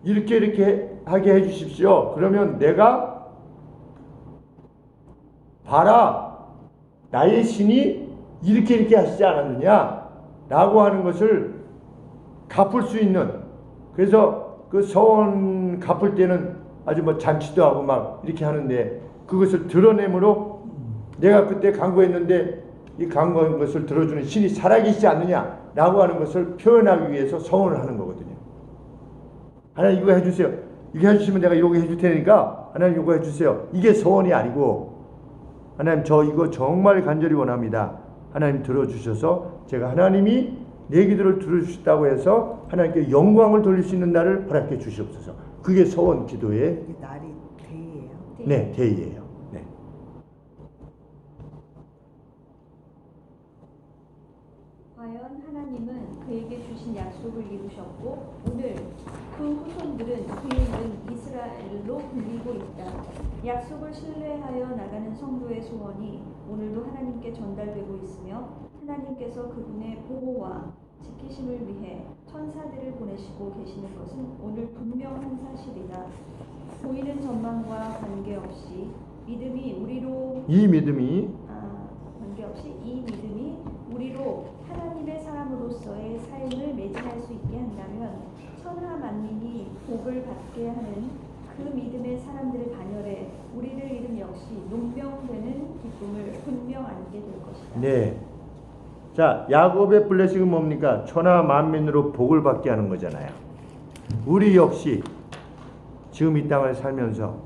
이렇게 하게 해주십시오. 그러면 내가 봐라, 나의 신이 이렇게 하시지 않았느냐 라고 하는 것을 갚을 수 있는, 그래서 그 서원 갚을 때는 아주 뭐 잔치도 하고 막 이렇게 하는데, 그것을 드러내므로 내가 그때 간구했는데 이 간구한 것을 들어주는 신이 살아계시지 않느냐 라고 하는 것을 표현하기 위해서 서원을 하는 거거든요. 하나님 이거 해주세요. 이거 해주시면 내가 이거 해줄 테니까 하나님 이거 해주세요. 이게 서원이 아니고, 하나님 저 이거 정말 간절히 원합니다. 하나님 들어주셔서 제가 하나님이 내 기도를 들어주셨다고 해서 하나님께 영광을 돌릴 수 있는 날을 허락해 주시옵소서. 그게 서원 기도의 이게 날이 데이예요? 네, 데이예요. 네. 과연 하나님은 그에게 주신 약속을 이루셨고 오늘 그 후손들은 그의 이름 이스라엘로 불리고 있다. 약속을 신뢰하여 나가는 성도의 소원이 오늘도 하나님께 전달되고 있으며 하나님께서 그분의 보호와 지키심을 위해 천사들을 보내시고 계시는 것은 오늘 분명한 사실이다. 보이는 전망과 관계없이 믿음이 우리로 우리로 하나님의 사람으로서의 삶을 매진할 수 있게 한다면 천하 만민이 복을 받게 하는 그 믿음의 사람들을 반열에 우리들 이름 역시 농명되는 기쁨을 분명 안게 될 것이다. 네. 자, 야곱의 블레싱은 뭡니까? 천하 만민으로 복을 받게 하는 거잖아요. 우리 역시 지금 이 땅을 살면서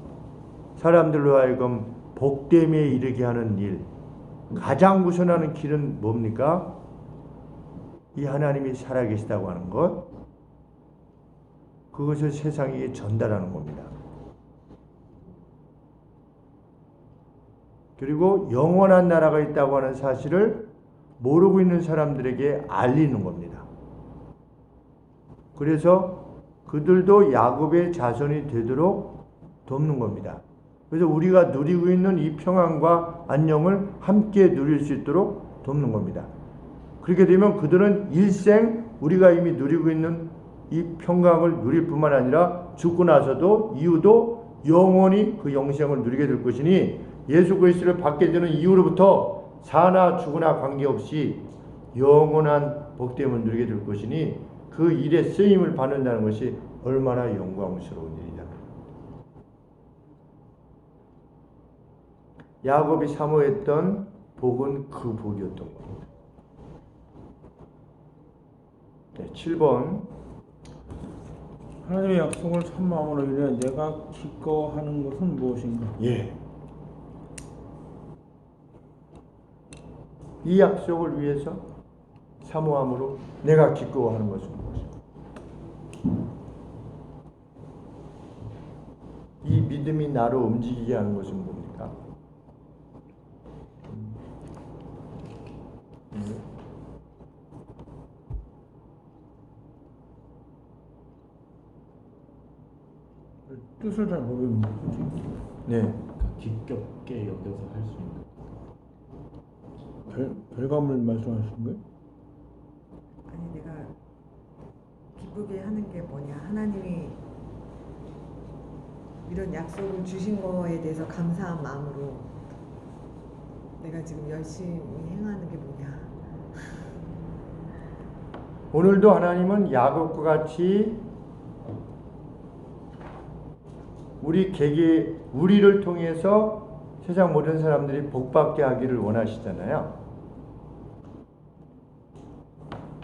사람들로 하여금 복됨에 이르게 하는 일, 가장 우선하는 길은 뭡니까? 이 하나님이 살아계시다고 하는 것, 그것을 세상에 전달하는 겁니다. 그리고 영원한 나라가 있다고 하는 사실을 모르고 있는 사람들에게 알리는 겁니다. 그래서 그들도 야곱의 자손이 되도록 돕는 겁니다. 그래서 우리가 누리고 있는 이 평안과 안녕을 함께 누릴 수 있도록 돕는 겁니다. 그렇게 되면 그들은 일생 우리가 이미 누리고 있는 이 평강을 누릴 뿐만 아니라 죽고 나서도 이후도 영원히 그 영생을 누리게 될 것이니, 예수 그리스도를 받게 되는 이후로부터 사나 죽으나 관계없이 영원한 복됨을 누리게 될 것이니, 그 일에 쓰임을 받는다는 것이 얼마나 영광스러운 일이냐. 야곱이 사모했던 복은 그 복이었던 겁니다. 네, 7번. 하나님의 약속을 참 마음으로 이루어 내가 기꺼워하는 것은 무엇인가? 예. 이 약속을 위해서 사모함으로 내가 기꺼워하는 것은 무엇인가? 이 믿음이 나를 움직이게 하는 것은 뭡니까? 뜻을 잘 모르겠는데, 그치? 네. 그러니까 기겹게 여겨서 할 수 있는. 별감을 말씀하시는 거예요? 아니 내가 기쁘게 하는 게 뭐냐, 하나님이 이런 약속을 주신 거에 대해서 감사한 마음으로 내가 지금 열심히 행하는 게 뭐냐. 오늘도 하나님은 야곱과 같이 우리를 통해서 세상 모든 사람들이 복받게 하기를 원하시잖아요.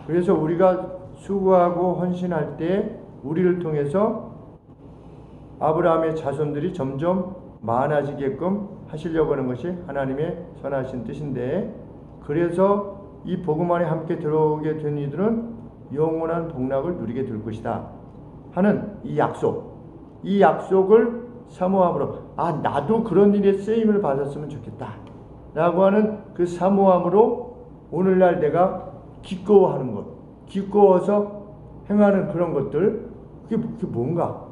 그래서 우리가 수고하고 헌신할 때 우리를 통해서 아브라함의 자손들이 점점 많아지게끔 하시려고 하는 것이 하나님의 선하신 뜻인데, 그래서 이 복음 안에 함께 들어오게 된 이들은 영원한 복락을 누리게 될 것이다 하는 이 약속을 사모함으로, 나도 그런 일에 쓰임을 받았으면 좋겠다 라고 하는 그 사모함으로 오늘날 내가 기꺼워하는 것, 기꺼워서 행하는 그런 것들, 그게 뭔가?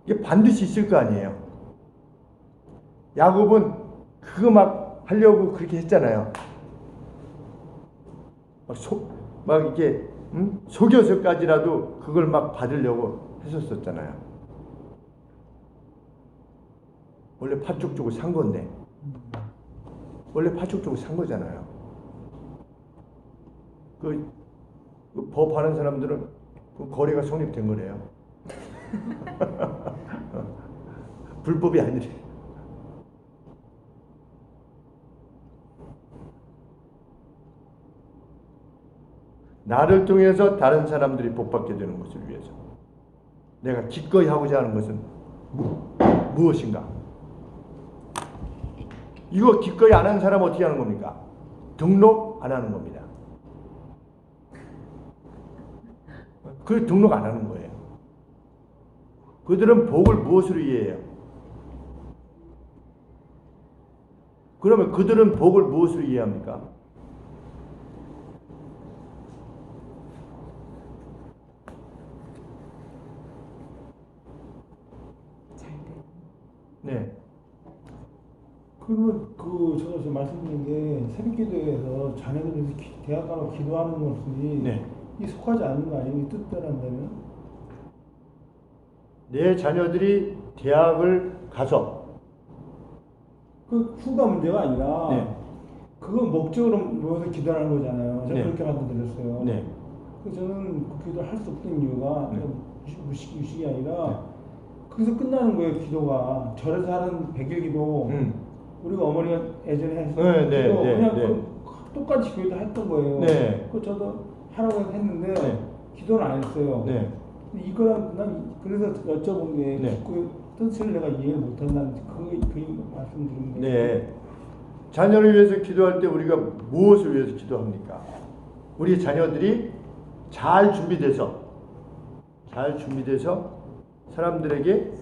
이게 반드시 있을 거 아니에요. 야곱은 그거 막 하려고 그렇게 했잖아요. 막 이렇게 속여서까지라도 그걸 막 받으려고 했었잖아요. 원래 팥죽 주고 산 건데. 원래 팥죽 주고 산 거잖아요. 그 법하는 사람들은 그 거래가 성립된 거래요. 불법이 아니래. 나를 통해서 다른 사람들이 복받게 되는 것을 위해서 내가 기꺼이 하고자 하는 것은 무엇인가? 이거 기꺼이 안 하는 사람은 어떻게 하는 겁니까? 등록 안 하는 겁니다. 그 등록 안 하는 거예요. 그들은 복을 무엇으로 이해해요? 그러면 그들은 복을 무엇으로 이해합니까? 네. 그러면 저 말씀드린 게 새벽기도에서 자녀들이 대학 가서 기도하는 것이 네. 이 속하지 않는 거 아니에요? 이 뜻대로한다면? 내 자녀들이 대학을 가서 그 후가 문제가 아니라 네. 그건 목적으로 모여서 기도하는 거잖아요. 저는 네. 그렇게 말씀드렸어요. 네. 그래서 저는 그 기도를 할 수 없던 이유가 네. 무식이 아니라 거기서 끝나는 거예요. 기도가 절에서 하는 100일 기도 우리가 어머니가 예전에 했던 네, 네, 기도 네, 그냥 네. 똑같이 교회도 했던 거예요. 네. 그 저도 하라고 해서 했는데 네. 기도는 안 했어요. 네. 근데 이거랑 난 그래서 여쭤본 게 네. 그 뜻을 내가 이해를 못한다는 그 말씀드린 거예요. 네. 자녀를 위해서 기도할 때 우리가 무엇을 위해서 기도합니까? 우리 자녀들이 잘 준비돼서 사람들에게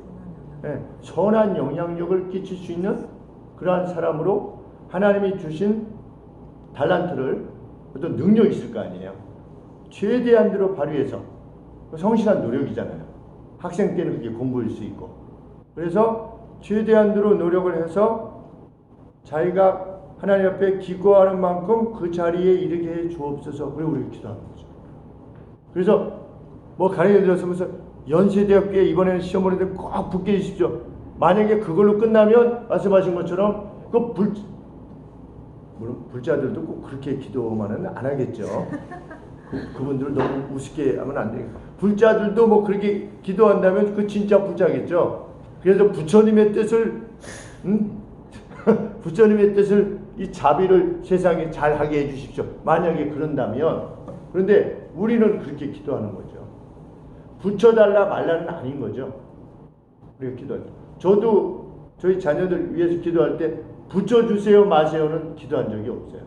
선한 영향력을 끼칠 수 있는 그러한 사람으로 하나님이 주신 달란트를 어떤 능력이 있을 거 아니에요. 최대한 대로 발휘해서 성실한 노력이잖아요. 학생 때는 그게 공부일 수 있고. 그래서 최대한 대로 노력을 해서 자기가 하나님 앞에 기도하는 만큼 그 자리에 이르게 해 주옵소서. 그리고 우리가 기도하는 거죠. 그래서 뭐 가르쳐 드렸으면서 연세대학교에 이번에는 시험 보는데 꼭 붙게 해주십시오. 만약에 그걸로 끝나면 말씀하신 것처럼 물론 불자들도 꼭 그렇게 기도만은 안 하겠죠. 그분들을 너무 우습게 하면 안 되니까. 불자들도 뭐 그렇게 기도한다면 그 진짜 불자겠죠. 그래서 부처님의 뜻을 부처님의 뜻을 이 자비를 세상에 잘 하게 해주십시오. 만약에 그런다면. 그런데 우리는 그렇게 기도하는 거죠. 붙여달라 말라는 아닌 거죠. 우리가 기도할 때. 저도 저희 자녀들 위해서 기도할 때 붙여주세요 마세요는 기도한 적이 없어요.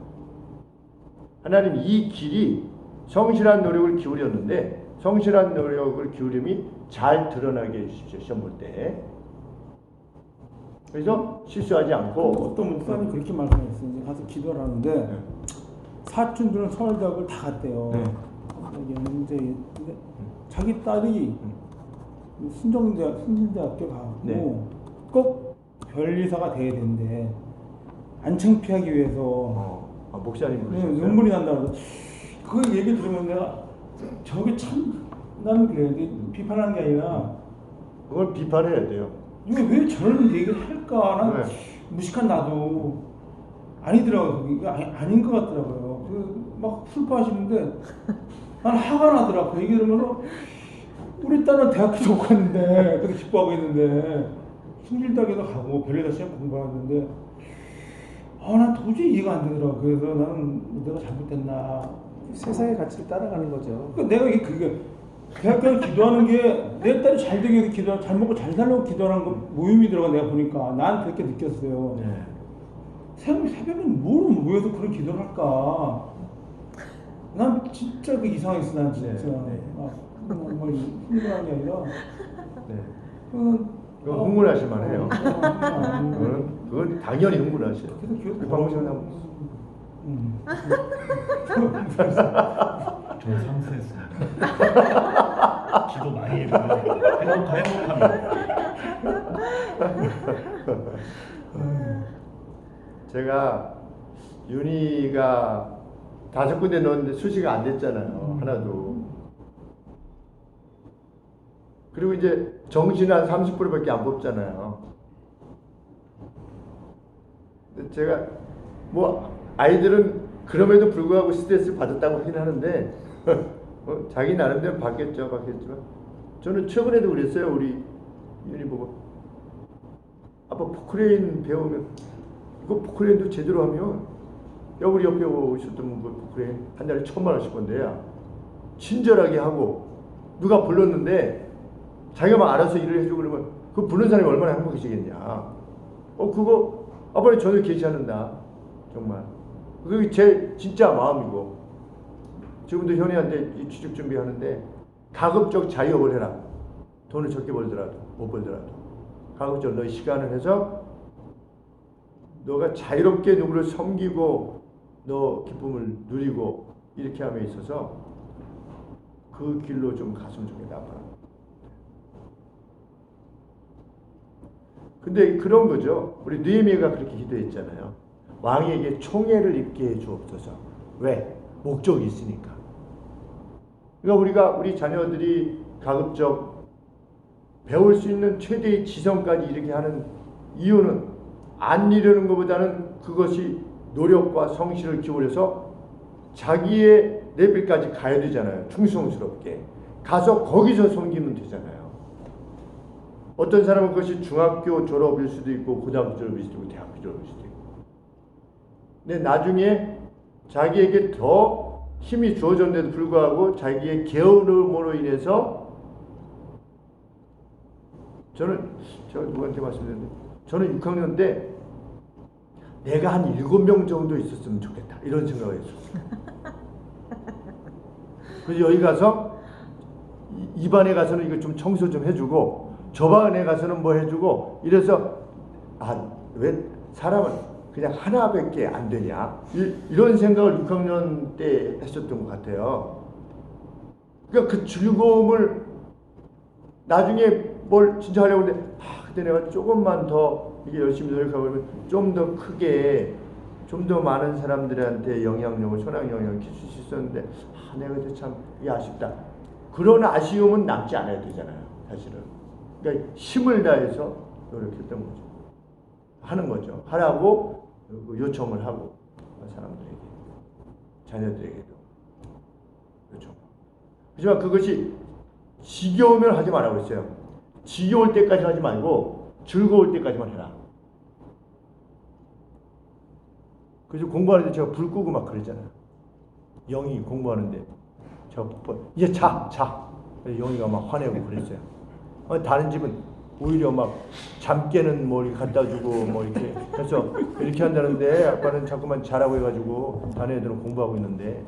하나님 이 길이 성실한 노력을 기울였는데 성실한 노력을 기울임이 잘 드러나게 해주십시오. 시험 볼 때. 그래서 실수하지 않고. 어떤 목사님이 그렇게 말씀했어요. 이제 가서 기도를 하는데 사촌들은 서울대학을 다 갔대요. 이제 자기 딸이 순진대학교 가고 꼭 별리사가 돼야 되는데 안 창피하기 위해서 목사님 그러셨어요? 눈물이 난다고. 그 얘기 들으면 내가 저게 참 나는 그래요. 비판하는 게 아니라 그걸 비판해야 돼요. 이거 왜 저런 얘기를 할까? 난 무식한 나도 아니더라고요. 이게 아닌 것 같더라고요. 막 슬퍼하시는데 난 화가 나더라고. 그 얘기 들으면서 우리 딸은 대학교도 못 갔는데 그렇게 기뻐하고 있는데 승질대학에도 가고 별리다 시험 공부하는데 난 도저히 이해가 안 되더라고. 그래서 나는 내가 잘못됐나. 세상의 가치를 따라가는 거죠. 그러니까 내가 그게 대학교에 기도하는 게 내 딸이 잘 되기 위해서 기도, 잘 먹고 잘 살려고 기도하는 거 모임이 들어가 내가 보니까 난 그렇게 느꼈어요. 새벽에 뭘 모여서 그런 기도를 할까? 난 진짜 그 이상했어. 난 진짜 정말 흥분한 게 아니라. 그건 흥분하실 만해요. 그건 당연히 흥분하셔요. 그 방송에 나오고. 저 상수했습니다. 기도 많이 해보면 행복합니다. 제가 윤희가 5군데 넣었는데 수시가 안 됐잖아요. 하나도. 그리고 이제 정시는 한 30%밖에 안 뽑잖아요. 근데 제가 뭐 아이들은 그럼에도 불구하고 스트레스 받았다고 하긴 하는데 자기 나름대로 받겠지만 저는 최근에도 그랬어요. 우리 윤이 보고 아빠 포크레인 배우면 이거 포크레인도 제대로 하면 야 우리 옆에 오셨던 분 포크레인 한 달에 1,000만 원씩 번대야. 친절하게 하고 누가 불렀는데 자기가 막 알아서 일을 해주고 그러면 그 부른 사람이 얼마나 행복해지겠냐. 그거 아빠는 저를 계시하는다. 정말 그게 제 진짜 마음이고 지금도 현이한테 이 취직 준비하는데 가급적 자유업을 해라. 돈을 적게 벌더라도 못 벌더라도 가급적 너의 시간을 해서 너가 자유롭게 누구를 섬기고 너 기쁨을 누리고 이렇게 함에 있어서 그 길로 좀 갔으면 좋겠다. 근데 그런 거죠. 우리 느헤미야가 그렇게 기도했잖아요. 왕에게 총애를 입게 해 주옵소서. 왜? 목적이 있으니까. 그러니까 우리 자녀들이 가급적 배울 수 있는 최대의 지성까지 이렇게 하는 이유는 안 이루는 것보다는 그것이 노력과 성실을 기울여서 자기의 레벨까지 가야 되잖아요. 충성스럽게. 가서 거기서 섬기면 되잖아요. 어떤 사람은 그것이 중학교 졸업일 수도 있고 고등학교 졸업일 수도 있고 대학교 졸업일 수도 있고 근데 나중에 자기에게 더 힘이 주어졌는데도 불구하고 자기의 게으름으로 인해서 제가 누구한테 말씀드렸는데 저는 6학년 때 내가 한 7명 정도 있었으면 좋겠다 이런 생각을 했었어요. 그래서 여기 가서 이 반에 가서는 이거 좀 청소 좀 해주고 저 반에 가서는 뭐 해주고 이래서 왜 사람은 그냥 하나밖에 안 되냐 이런 생각을 6학년 때 했었던 것 같아요. 그러니까 그 즐거움을 나중에 뭘 진짜 하려고 했는데 그때 내가 조금만 더 이게 열심히 노력하고 그러면 좀 더 크게 좀 더 많은 사람들한테 영향력을 선한 영향을 끼칠 수 있었는데 내가 그때 참 이게 아쉽다. 그런 아쉬움은 남지 않아야 되잖아요. 사실은. 그러니까 힘을 다해서 노력했던 거죠. 하는 거죠. 하라고 요청을 하고 사람들에게 자녀들에게도 요청. 하지만 그것이 지겨우면 하지 말라고 했어요. 지겨울 때까지 하지 말고 즐거울 때까지만 해라. 그래서 공부하는데 제가 불 끄고 막 그랬잖아요. 영희 공부하는데 제가 이제 자. 영희가 막 화내고 그랬어요. 다른 집은 오히려 막 잠 깨는 뭐 이렇게 갖다 주고 뭐 이렇게 해서 이렇게 한다는데 아빠는 자꾸만 자라고 해가지고 다른 애들은 공부하고 있는데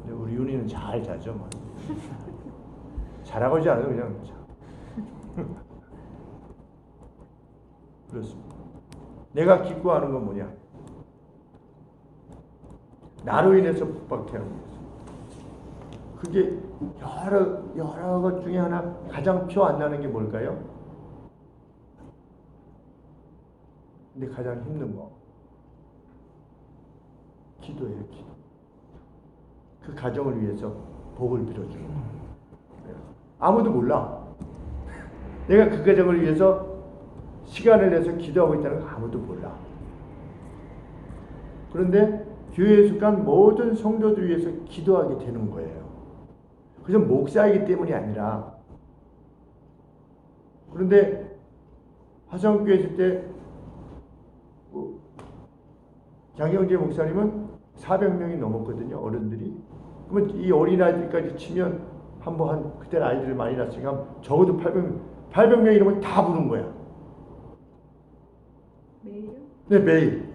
우리 윤희는 잘 자죠. 뭐. 자라고 하지 않아요. 그냥 자. 그렇습니다. 내가 기뻐하는 건 뭐냐? 나로 인해서 복박해 하고 있어요. 그게 여러 것 중에 하나 가장 표 안 나는 게 뭘까요? 근데 가장 힘든 거 기도예요. 기도. 그 가정을 위해서 복을 빌어주는 거. 아무도 몰라. 내가 그 가정을 위해서 시간을 내서 기도하고 있다는 거 아무도 몰라. 그런데 교회에 속한 모든 성도들 위해서 기도하게 되는 거예요. 그래서 목사이기 때문이 아니라. 그런데 화성교회 있을 때 장영재 목사님은 400명이 넘었거든요. 어른들이. 그러면 이 어린아이들까지 치면 그때는 아이들을 많이 낳았으니까 적어도 800명 이름을 다 부른 거야. 매일요? 네, 매일.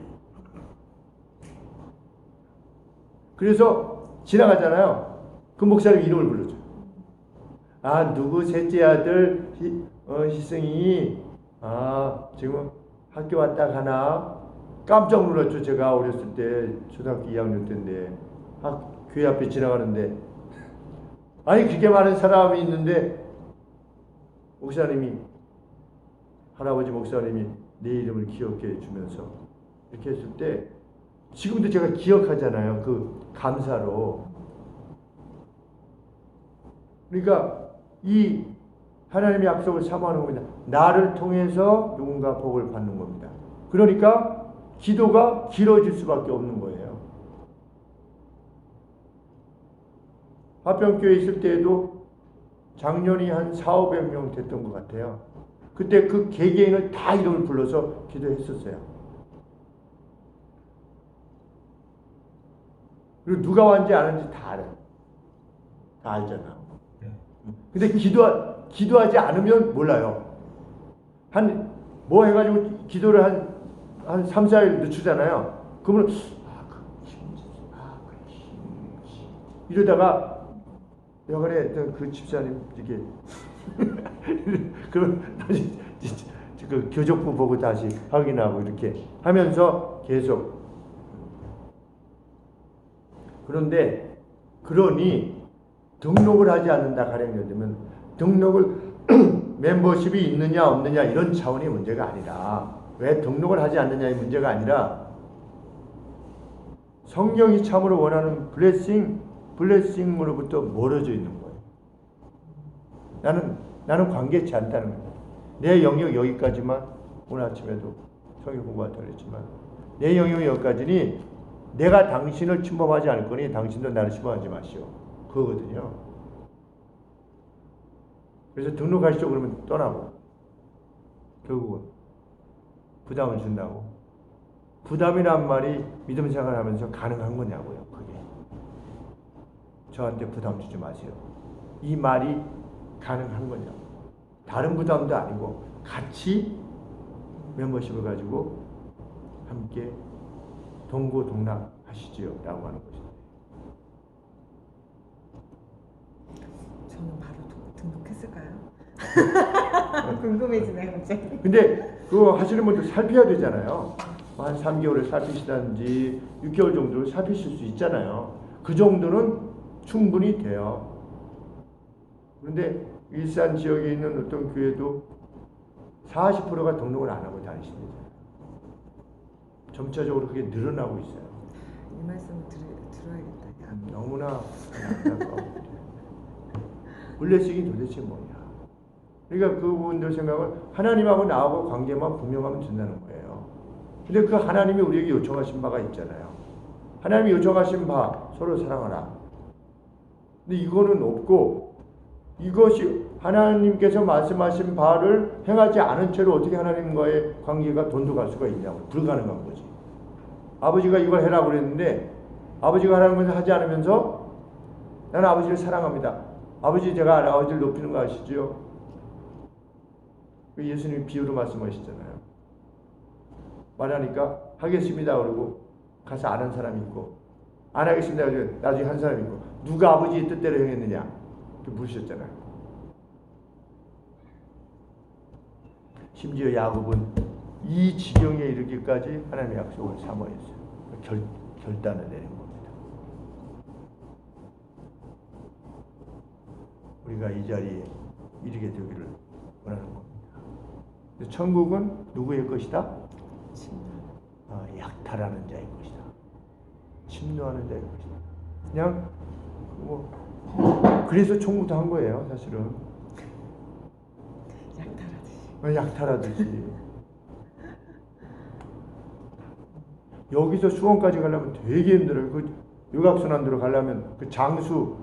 그래서 지나가잖아요. 그 목사님 이름을 불러줘요. 누구 셋째 아들 희승이 지금 학교 왔다 가나? 깜짝 놀랐죠. 제가 어렸을 때 초등학교 2학년 때인데 교회 앞에 지나가는데 그렇게 많은 사람이 있는데 할아버지 목사님이 내 이름을 기억해 주면서 이렇게 했을 때 지금도 제가 기억하잖아요. 그 감사로. 그러니까 이 하나님의 약속을 사모하는 겁니다. 나를 통해서 누군가 복을 받는 겁니다. 그러니까 기도가 길어질 수밖에 없는 거예요. 화평교회 있을 때에도 작년이 한 400~500명 됐던 것 같아요. 그때 그 개개인을 다 이름을 불러서 기도했었어요. 그리고 누가 왔는지 아는지 다 알아요. 다 알잖아. 근데 기도하지 않으면 몰라요. 뭐 해가지고 기도를 한 3~4일 늦추잖아요. 그러면, 이러다가, 여간에 그 집사님, 이게, 그럼 다시, 그 교적부 보고 다시 확인하고 이렇게 하면서 계속. 그러니, 등록을 하지 않는다, 가령 예를 들면, 멤버십이 있느냐, 없느냐, 이런 차원의 문제가 아니라, 왜 등록을 하지 않느냐의 문제가 아니라, 성경이 참으로 원하는 블레싱으로부터 멀어져 있는 거예요. 나는 관계치 않다는 거예요. 내 영역 여기까지만, 오늘 아침에도 성경 공부한다고 그랬지만, 내 영역 여기까지니 내가 당신을 침범하지 않을 거니 당신도 나를 침범하지 마시오. 그거거든요. 그래서 등록하시죠 그러면 떠나고 결국은 부담을 준다고. 부담이란 말이 믿음 생활하면서 가능한 거냐고요. 그게 저한테 부담 주지 마세요. 이 말이 가능한 거냐고. 다른 부담도 아니고 같이 멤버십을 가지고 함께 동고동락하시지요 라고 하는 것입니다. 저는 바로 등록했을까요? 궁금해지네 갑자기. 근데 그거 하시는 분들 살펴야 되잖아요. 한 3개월을 살피시든지 6개월 정도를 살피실 수 있잖아요. 그 정도는 충분히 돼요. 그런데 일산 지역에 있는 어떤 교회도 40%가 등록을 안 하고 다니십니다. 점차적으로 그게 늘어나고 있어요. 이 말씀을 들어야겠다. 너무나 안타까워. 블레싱이 도대체 뭐냐. 그러니까 그분들 생각은 하나님하고 나하고 관계만 분명하면 된다는 거예요. 근데 그 하나님이 우리에게 요청하신 바가 있잖아요. 하나님이 요청하신 바 서로 사랑하라. 근데 이거는 없고 이것이 하나님께서 말씀하신 바를 행하지 않은 채로 어떻게 하나님과의 관계가 돈독할 수가 있냐고. 불가능한 거지. 아버지가 이걸 해라고 그랬는데 아버지가 하라는 것을 하지 않으면서 나는 아버지를 사랑합니다. 아버지 제가 아버지를 높이는 거 아시죠? 예수님이 비유로 말씀하시잖아요. 말하니까 하겠습니다 그러고 가서 안 한 사람이 있고 안 하겠습니다 그러고 나중에 한 사람이 있고 누가 아버지의 뜻대로 행했느냐 이렇게 물으셨잖아요. 심지어 야곱은 이 지경에 이르기까지 하나님의 약속을 사모했어요. 결단을 내린 겁니다. 우리가 이 자리에 이르게 되기를 원하는 겁니다. 천국은 누구의 것이다? 약탈하는 자의 것이다. 침노하는 자의 것이다. 그냥 그래서 청구도 한 거예요, 사실은. 약탈하듯이. 여기서 수원까지 가려면 되게 힘들어요. 그 유각순환도로 가려면 그 장수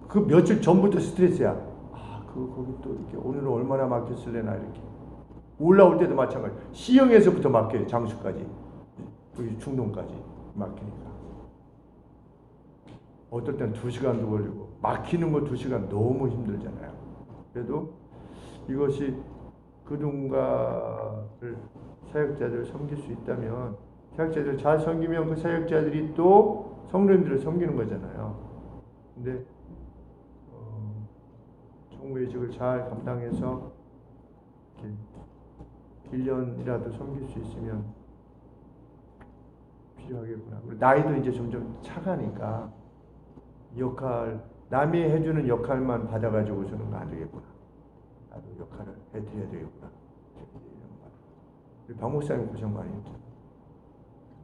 그 며칠 전부터 스트레스야. 거기 또 이렇게 오늘은 얼마나 막혔을래나 이렇게. 올라올 때도 마찬가지. 시흥에서부터 막혀요. 장수까지. 여기 중동까지 막히니까. 어떨 땐 2시간도 걸리고 막히는 거 2시간 너무 힘들잖아요. 그래도 이것이 그 누군가를 사역자들을 섬길 수 있다면 사역자들을 잘 섬기면 그 사역자들이 또 성도님들을 섬기는 거잖아요. 근데 총무의직을 잘 감당해서 이렇게 1년이라도 섬길 수 있으면 필요하겠구나. 나이도 이제 점점 차가니까 남이 해주는 역할만 받아가지고서는 안 되겠구나. 나도 역할을 해드려야 되겠구나. 우리 박 목사님 고생 많이 했죠.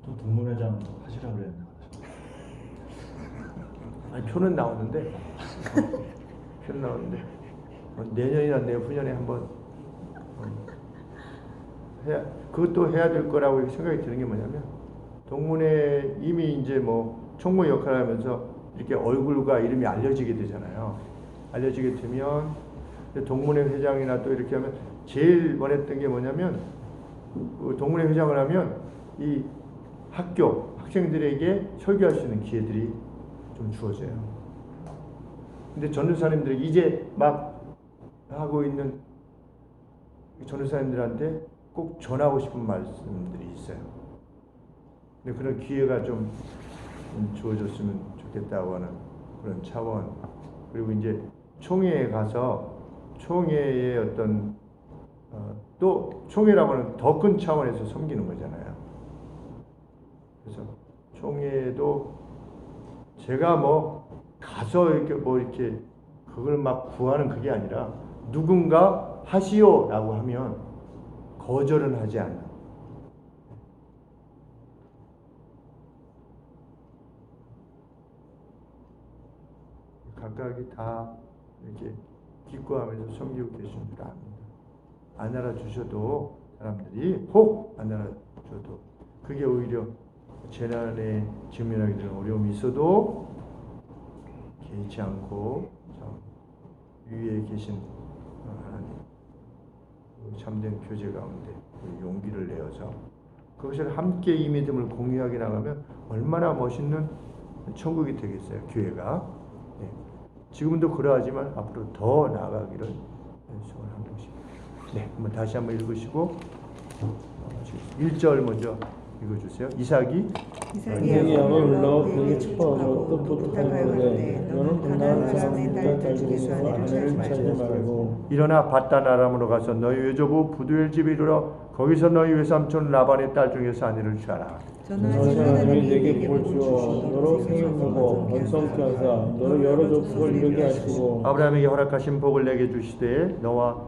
또 동문회장 하시라고 그랬나? 아니 표는 나오는데 표는 나오는데 내년이나 내후년에 한번 해야 그것도 해야 될 거라고 생각이 드는 게 뭐냐면 동문회 이미 이제 뭐 총무 역할을 하면서 이렇게 얼굴과 이름이 알려지게 되잖아요. 알려지게 되면 동문회 회장이나 또 이렇게 하면 제일 원했던 게 뭐냐면 그 동문회 회장을 하면 이 학교 학생들에게 설교할 수 있는 기회들이 좀 주어져요. 근데 전도사님들이 이제 막 하고 있는 전도사님들한테 꼭 전하고 싶은 말씀들이 있어요. 근데 그런 기회가 좀 주어졌으면 좋겠다고 하는 그런 차원. 그리고 이제 총회에 가서 총회의 어떤 또 총회라고 하는 더 큰 차원에서 섬기는 거잖아요. 그래서 총회도 제가 뭐 가서 이렇게 뭐 이렇게 그걸 막 구하는 그게 아니라 누군가 하시오라고 하면 거절은 하지 않는. 각각이 다 이렇게 기뻐하면서 섬기고 계신 줄 압니다. 안 알아주셔도 사람들이 혹 안 알아주셔도 그게 오히려 재난에 직면하게 되는 어려움이 있어도 개의치 않고 위에 계신 하나님 참된 교제 가운데 용기를 내어서 그것을 함께 이 믿음을 공유하게 나가면 얼마나 멋있는 천국이 되겠어요. 교회가. 네. 지금도 그러하지만 앞으로 더 나아가기를 소원하는 것입니다. 네, 한번 다시 한번 읽으시고 1절 먼저 읽어주세요. 이삭이 이삭이 야곱을 불러 그에게 축복하고 또 부탁하였는데 너는 가나안 사람의 딸 중에서 아내를 취하지 말고 일어나 밧단 아람으로 가서 너희 외조부 부두엘 집에 이르러 거기서 너희 외삼촌 라반의 딸 중에서 아내를 취하라. 전하신 하나님이 내게 복을 주어 너로 생육하고 번성케 하사 너로 여러 족속을 이루게 하시고 아브라함에게 허락하신 복을 내게 주시되 너와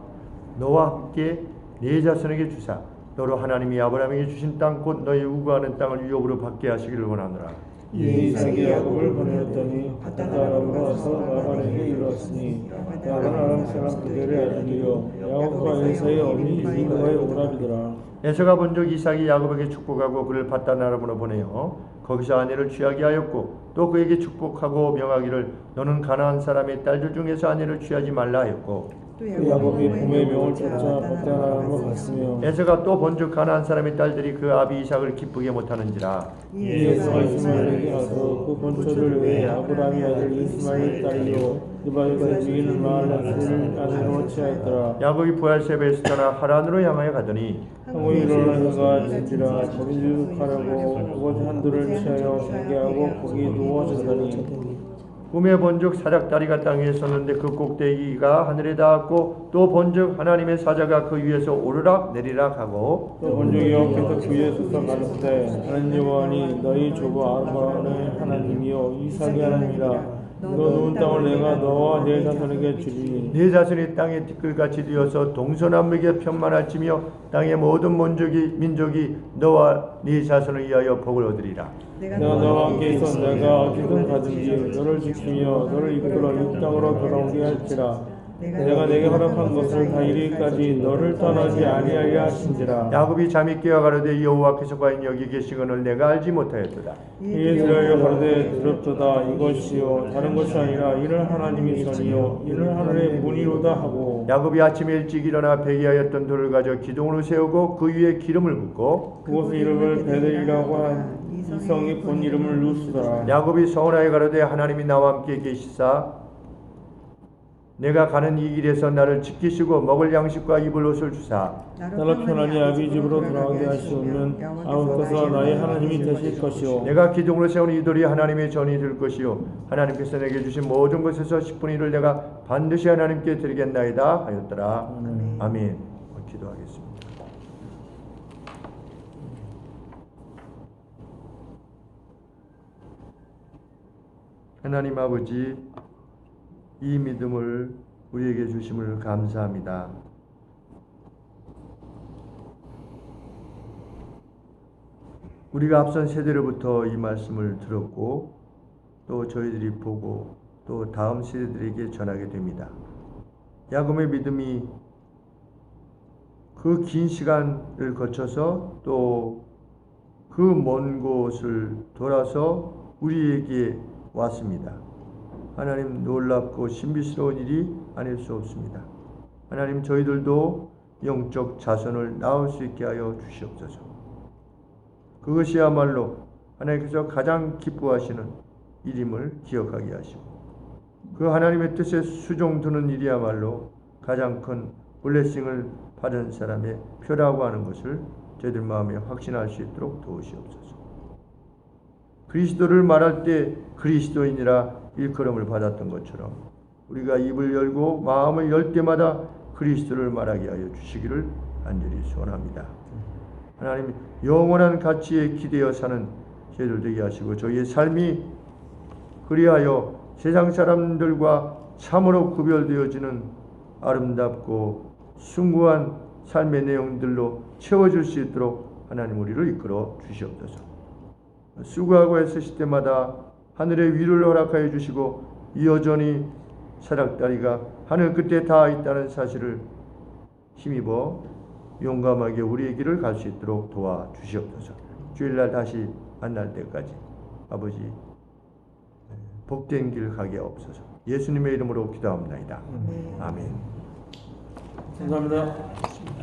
함께 네 자손에게 주사 너로 하나님이 아브라함에게 주신 땅 곧 너희 우구하는 땅을 유업으로 받게 하시기를 원하노라. 이에 이삭이 야곱을 보내었더니 밧단 아람으로 와서 라반에게 이르렀으니 라반은 아람 사람 그들의 아들이요 야곱과 에사의 어미 리브가의 오라비더라. 에서가 본적 이삭이 야곱에게 축복하고 그를 밧단 아람으로 보내어 거기서 아내를 취하게 하였고 또 그에게 축복하고 명하기를 너는 가나안 사람의 딸들 중에서 아내를 취하지 말라 하였고 또 야곱이 봄의 명을 쫓아 밧단 아람으로 갔으며 에서가 또 본적 가나안 사람의 딸들이 그 아비 이삭을 기쁘게 못하는지라. 에서가 이스마엘에게 가서 그 본처를 위해 아브라함의 아들 이스마엘의 딸이요 이발과 주인 마알라스를 아내로 취하였더라. 야곱이 부엘세바에서 떠나 하란으로 향하여 가더니 항우에 일어나 해가 진지라 거기 유숙하라고 그곳 한두를 취하여 자기하고 거기 누워졌더니 꿈에 본적 사닥다리가 땅에 섰는데 그 꼭대기가 하늘에 닿았고 또 본적 하나님의 사자가 그 위에서 오르락 내리락 하고 또 본적 여호와께서 그 위에 서서 가로되 하나님 여호와니 너희 조부 아브라함의 하나님이요 이삭의 하나님이라 너 누운 땅을 내가 너와 네 자손에게 주리니 네 자손이 땅에 티끌같이 되어서 동서남북에 편만할지며 땅의 모든 민족이 너와 네 자손을 위하여 복을 얻으리라. 내가 너와 함께 있어 내가 어디든 가든지 너를 지키며 너를 이끌어 이 땅으로 돌아오게 할지라. 내가 내게 허락한 것을 다 이르기까지 너를 떠나지 아니하려 하신지라. 야곱이 잠이 깨어 가로되 여호와께서 과연 여기 계시거늘 내가 알지 못하였도다. 이에 들으려 가로되 들었도다 이것이요 다른 것이 아니라 이는 하나님이 전이요 이는 하늘의 문이로다 하고 야곱이 아침에 일찍 일어나 배기하였던 돌을 가져 기둥으로 세우고 그 위에 기름을 붓고 그곳의 이름을 베델이라고 한 이성이 본 이름을 루스더라. 야곱이 서운하여 가로되 하나님이 나와 함께 계시사 내가 가는 이 길에서 나를 지키시고 먹을 양식과 입을 옷을 주사 나를 편안히 아비 집으로 돌아가게 하시오면 아버지께서 나의 하나님이 되실 것이요 내가 기둥으로 세운 이 돌이 하나님의 전이 될 것이요 하나님께서 내게 주신 모든 것에서 10분의 1을 내가 반드시 하나님께 드리겠나이다 하였더라. 아멘. 기도하겠습니다. 하나님 아버지, 이 믿음을 우리에게 주심을 감사합니다. 우리가 앞선 세대로부터 이 말씀을 들었고 또 저희들이 보고 또 다음 세대들에게 전하게 됩니다. 야곱의 믿음이 그 긴 시간을 거쳐서 또 그 먼 곳을 돌아서 우리에게 왔습니다. 하나님, 놀랍고 신비스러운 일이 아닐 수 없습니다. 하나님, 저희들도 영적 자손을 낳을 수 있게 하여 주시옵소서. 그것이야말로 하나님께서 가장 기뻐하시는 일임을 기억하게 하시고 그 하나님의 뜻에 수종드는 일이야말로 가장 큰 블레싱을 받은 사람의 표라고 하는 것을 저희들 마음에 확신할 수 있도록 도우시옵소서. 그리스도를 말할 때 그리스도인이라 일컬음을 받았던 것처럼 우리가 입을 열고 마음을 열 때마다 그리스도를 말하게 하여 주시기를 간절히 소원합니다. 하나님, 영원한 가치에 기대어 사는 저희들 되게 하시고 저희의 삶이 그리하여 세상 사람들과 참으로 구별되어지는 아름답고 숭고한 삶의 내용들로 채워줄 수 있도록 하나님 우리를 이끌어 주시옵소서. 수고하고 애쓰실 때마다 하늘의 위를 허락하여 주시고 여전히 사닥다리가 하늘 끝에 닿아 있다는 사실을 힘입어 용감하게 우리의 길을 갈 수 있도록 도와주시옵소서. 주일날 다시 만날 때까지 아버지 복된 길 가게 없어서 예수님의 이름으로 기도합니다. 아멘. 감사합니다.